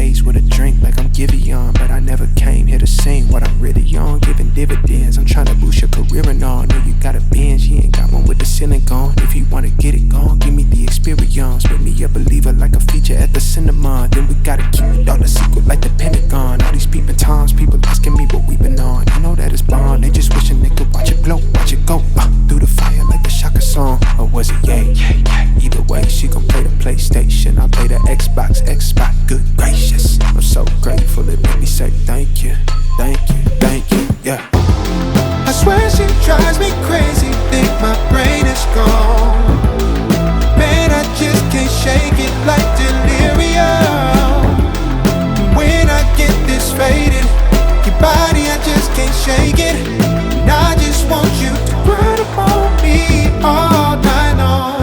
stage with a drink like I'm Giveon, but I never came here to sing what I'm really on. Giving dividends, I'm trying to boost your career and all. Know you got a Benz, you ain't got one with the ceiling gone. If you wanna get it gone, give me the experience. Make me a believer like a feature at the cinema. Then we gotta keep it all a secret like the Pentagon. All these peeping times, people asking me what we been on. I know that it's bond, they just wishing they could watch it glow, watch it go through the fire like the Shaka song. Or was it yay? Either way, she gon' play the PlayStation, I play the Xbox, good gracious. I'm so grateful, it made me say thank you, thank you, thank you, yeah. I swear she drives me crazy, think my brain is gone. Man, I just can't shake it like delirium. When I get this faded, your body, I just can't shake it. And I just want you to grind upon me all night long.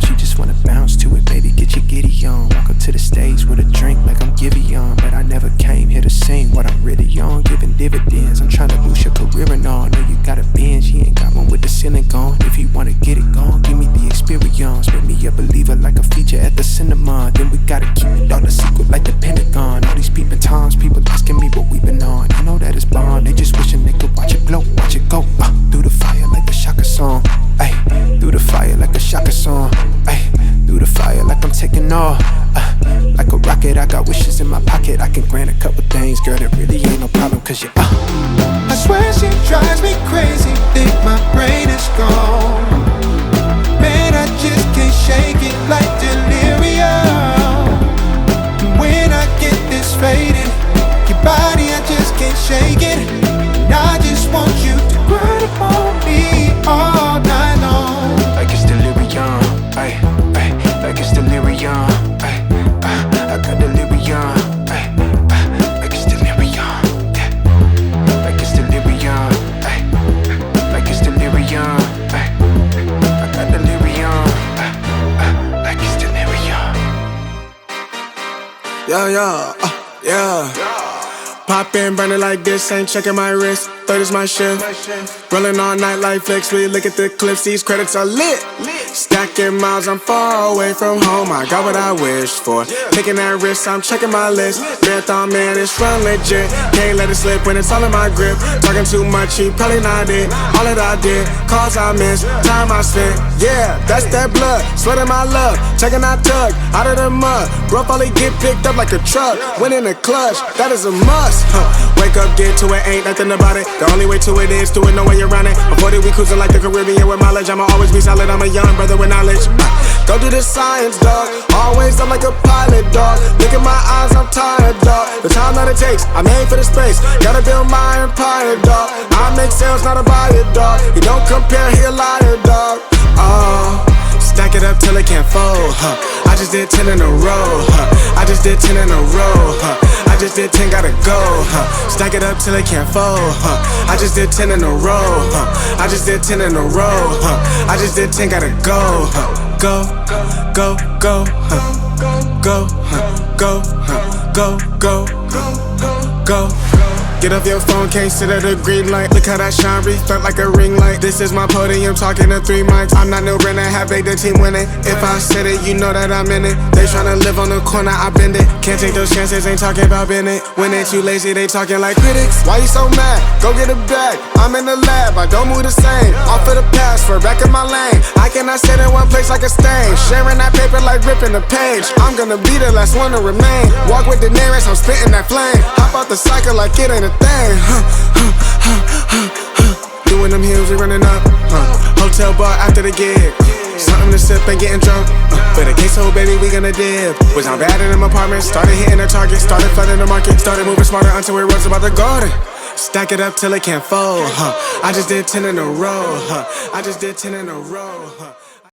She just wanna bounce to it, baby, get your giddy on. Walk up to the stage with a drink like I'm Giveon, but I never came here to sing what I'm really on. Giving dividends, I'm trying to boost your career and all. Know you got a Benz, you ain't got one with the ceiling gone. If you wanna get it gone, give me the experience. Make me a believer like a feature at the cinema. Then we gotta keep it all a secret like the Pentagon. All these peeping times, people asking me what we been on. I know that it's bond, they just wishing they could watch it glow, watch it go through the fire like the Shaka song. Ay, through the fire like a Shaka song. Ay, through the fire like I'm taking off. Like a rocket, I got wishes in my pocket. I can grant a couple things, girl, that really ain't no problem. Cause you I swear she drives me crazy, think my brain is gone. Man, I just can't shake it like delirium. When I get this faded, your body, I just can't shake it. And I just want you to grind upon me all night long. like it's delirium, ay, ay, like it's delirium, ay, I got delirium, ay, like it's delirium, yeah, like it's delirium, ay, like it's delirium, ay, I got delirium, like it's delirium. Yeah. Pop in, burning like this, ain't checking my wrist. Third is my shift. Rolling all night like flex. We look at the clips, these credits are lit. Stacking miles, I'm far away from home. I got what I wished for. Taking that risk, I'm checking my list. Marathon man, it's run legit. Can't let it slip when it's all in my grip. Talking too much, he probably not it. All that I did, calls I missed, time I spent. Yeah, that's that blood, sweating my love. Checking I tug, out of the mud. Bro, probably get picked up like a truck. Win in the clutch, that is a must. Wake up, get to it, ain't nothing about it. The only way to it is to it, no way around it. Before that we cruising like the Caribbean with mileage. I'ma always be solid, I'm a young brother with knowledge. Go do the science, dog. Always I'm like a pilot, dog. Look at my eyes, I'm tired, dog. The time that it takes, I made for the space. Gotta build my empire, dog. I make sales, not a buyer, dog. He don't compare, he a liar, dog. Stack it up till it can't fold, I just did 10 in a row, I just did 10 in a row, I just did 10, gotta go, Stack it up till it can't fold, I just did 10 in a row, I just did 10 in a row, I just did 10, gotta go, go, go, go, go, go, go, go, go, go. Get off your phone, can't sit at a green light. Look how that shine reflect like a ring light. This is my podium, talking to 3 mics. I'm not no Renner, have the team winning. If I said it, you know that I'm in it. They tryna live on the corner, I bend it. Can't take those chances, ain't talking about bending. When they too lazy, they talking like critics. Why you so mad? Go get a bag. I'm in the lab, I don't move the same. Off of the password, back in my lane. I cannot sit in one place like a stain. Sharing that paper like ripping the page. I'm gonna be the last one to remain. Walk with the nearest, I'm spitting that flame. Hop out the cycle like it ain't a thing. Doing them heels, we running up. Hotel bar after the gig. Something to sip and getting drunk. For the queso, baby, we gonna dip. Was on bad in them apartments. Started hitting the target. Started flooding the market. Started moving smarter until it was about the garden. Stack it up till it can't fold. I just did 10 in a row. I just did 10 in a row.